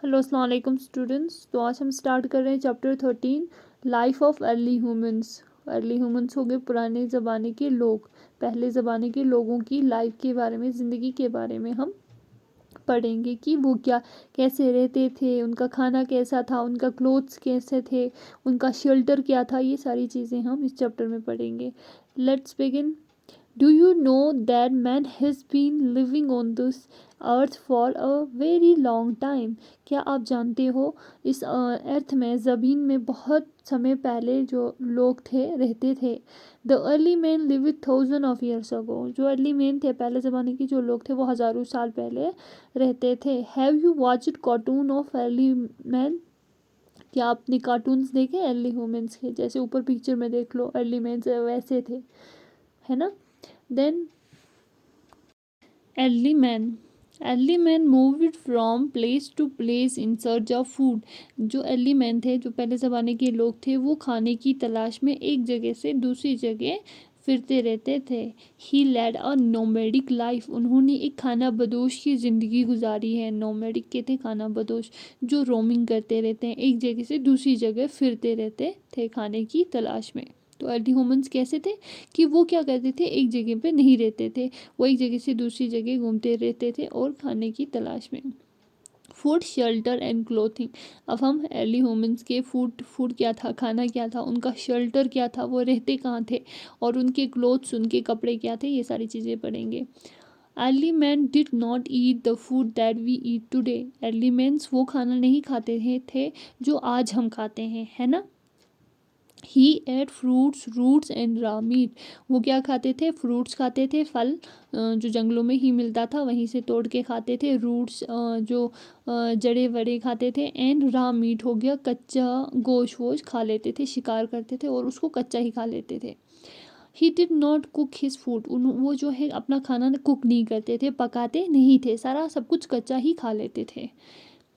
Hello अस्सलाम वालेकुम students. तो आज हम स्टार्ट कर रहे हैं chapter 13 life of early humans. Early humans हो गए पुराने ज़माने के लोग। पहले ज़माने के लोगों की लाइफ के बारे में, ज़िंदगी के बारे में हम पढ़ेंगे कि वो क्या कैसे रहते थे, उनका खाना कैसा था, उनका क्लोथ्स कैसे थे, उनका शेल्टर क्या था। ये सारी चीज़ें हम इस चैप्टर में पढ़ेंगे। Let's begin. Do you know that man has been living on this earth for a very long time? क्या आप जानते हो इस अर्थ में, ज़मीन में बहुत समय पहले जो लोग थे रहते थे। The early men lived thousands of years ago. जो अर्ली मैन थे, पहले ज़माने के जो लोग थे, वो हज़ारों साल पहले रहते थे। Have you watched cartoon of early men? क्या आपने कार्टून्स देखे अर्ली ह्यूमंस के? जैसे ऊपर पिक्चर में देख लो, अर्ली मैन वैसे थे, है ना। Then early man. Early man moved from place to place in search of food. जो early man थे, जो पहले ज़माने के लोग थे, वो खाने की तलाश में एक जगह से दूसरी जगह फिरते रहते थे। He led a nomadic life. उन्होंने एक खाना बदोश की ज़िंदगी गुजारी है। नोमैडिक के थे खाना बदोश, जो रोमिंग करते रहते हैं, एक जगह से दूसरी जगह फिरते रहते थे खाने की तलाश में। तो अर्ली ह्यूमंस कैसे थे कि वो क्या करते थे, एक जगह पे नहीं रहते थे, वो एक जगह से दूसरी जगह घूमते रहते थे और खाने की तलाश में। Food, shelter and clothing. अब हम अर्ली ह्यूमंस के फूड क्या था, खाना क्या था, उनका शेल्टर क्या था, वो रहते कहाँ थे, और उनके क्लोथ्स, उनके कपड़े क्या थे, ये सारी चीज़ें पढ़ेंगे। Early man did not eat the food that we eat today. Early mans वो खाना नहीं खाते थे जो आज हम खाते हैं, है ना। He ate fruits, roots and raw meat. वो क्या खाते थे, फ्रूट्स खाते थे, फल जो जंगलों में ही मिलता था वहीं से तोड़ के खाते थे। रूट्स जो जड़े वड़े खाते थे। एंड रॉ मीट हो गया, कच्चा गोश्त वोश खा लेते थे, शिकार करते थे और उसको कच्चा ही खा लेते थे। He did not cook his food. वो जो है अपना खाना कुक नहीं करते थे, पकाते नहीं थे, सारा सब कुछ कच्चा ही खा लेते थे।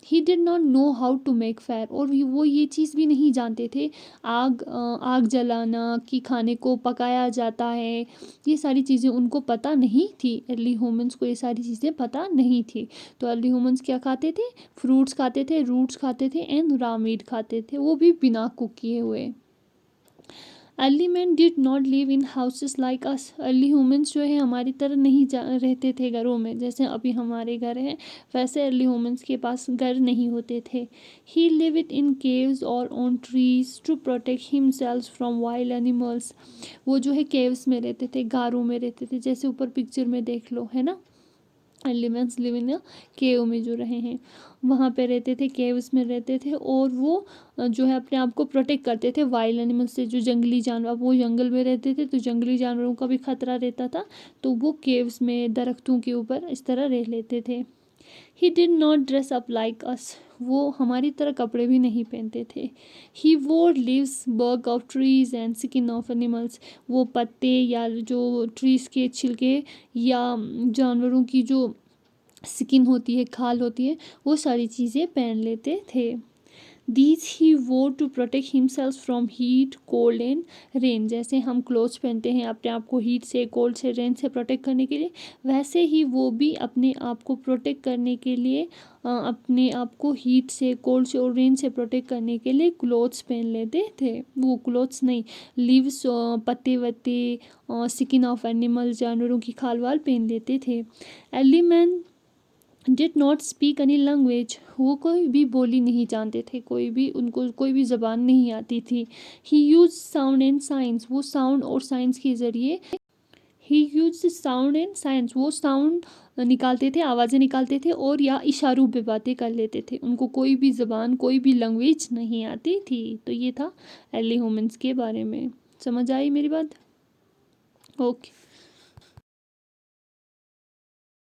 He did not know how to make fire. और वो ये चीज़ भी नहीं जानते थे, आग जलाना, कि खाने को पकाया जाता है, ये सारी चीज़ें उनको पता नहीं थी। अर्ली ह्यूमंस को ये सारी चीज़ें पता नहीं थी। तो अर्ली ह्यूमंस क्या खाते थे, फ्रूट्स खाते थे, रूट्स खाते थे एंड रॉ मीट खाते थे, वो भी बिना कुक किए हुए। Early man did not live in houses like us. Early humans जो है हमारी तरह नहीं रहते थे घरों में, जैसे अभी हमारे घर हैं वैसे अर्ली ह्यूमंस के पास घर नहीं होते थे। He live it in caves और on trees to protect himself from wild animals. वो जो है केव्स में रहते थे, गारों में रहते थे, जैसे ऊपर पिक्चर में देख लो, है ना। एलिमेंट्स लिव इन केव में जो रहे हैं वहाँ पे रहते थे, केव्स में रहते थे, और वो जो है अपने आप को प्रोटेक्ट करते थे वाइल्ड एनिमल से, जो जंगली जानवर। अब वो जंगल में रहते थे तो जंगली जानवरों का भी खतरा रहता था, तो वो केव्स में दरख्तों के ऊपर इस तरह रह लेते थे। He did not dress up like us. वो हमारी तरह कपड़े भी नहीं पहनते थे। He wore leaves, bark of trees and skin of animals. वो पत्ते या जो ट्रीज के छिलके या जानवरों की जो स्किन होती है, खाल होती है, वो सारी चीज़ें पहन लेते थे। These he wore to protect himself from heat, cold and rain. जैसे हम क्लोथ्स पहनते हैं अपने आप को हीट से, कोल्ड से, रेन से प्रोटेक्ट करने के लिए, वैसे ही वो भी अपने आप को प्रोटेक्ट करने के लिए, अपने आप को हीट से, कोल्ड से और रेन से प्रोटेक्ट करने के लिए क्लोथ्स पहन लेते थे। वो क्लोथ्स नहीं, लीव्स, पत्ते वत्ते, स्किन ऑफ एनिमल, जानवरों की खाल वाल पहन लेते थे। Early man did not speak any language. वो कोई भी बोली नहीं जानते थे, कोई भी, उनको कोई भी ज़बान नहीं आती थी। ही यूज साउंड एंड साइंस। वो साउंड और साइंस के ज़रिए, ही यूज साउंड एंड साइंस, वो साउंड निकालते थे, आवाज़ें निकालते थे, और या इशारों पे बातें कर लेते थे। उनको कोई भी ज़बान, कोई भी लैंग्वेज नहीं आती थी। तो ये था अर्ली ह्यूमंस के बारे में। समझ आई मेरी बात? ओके।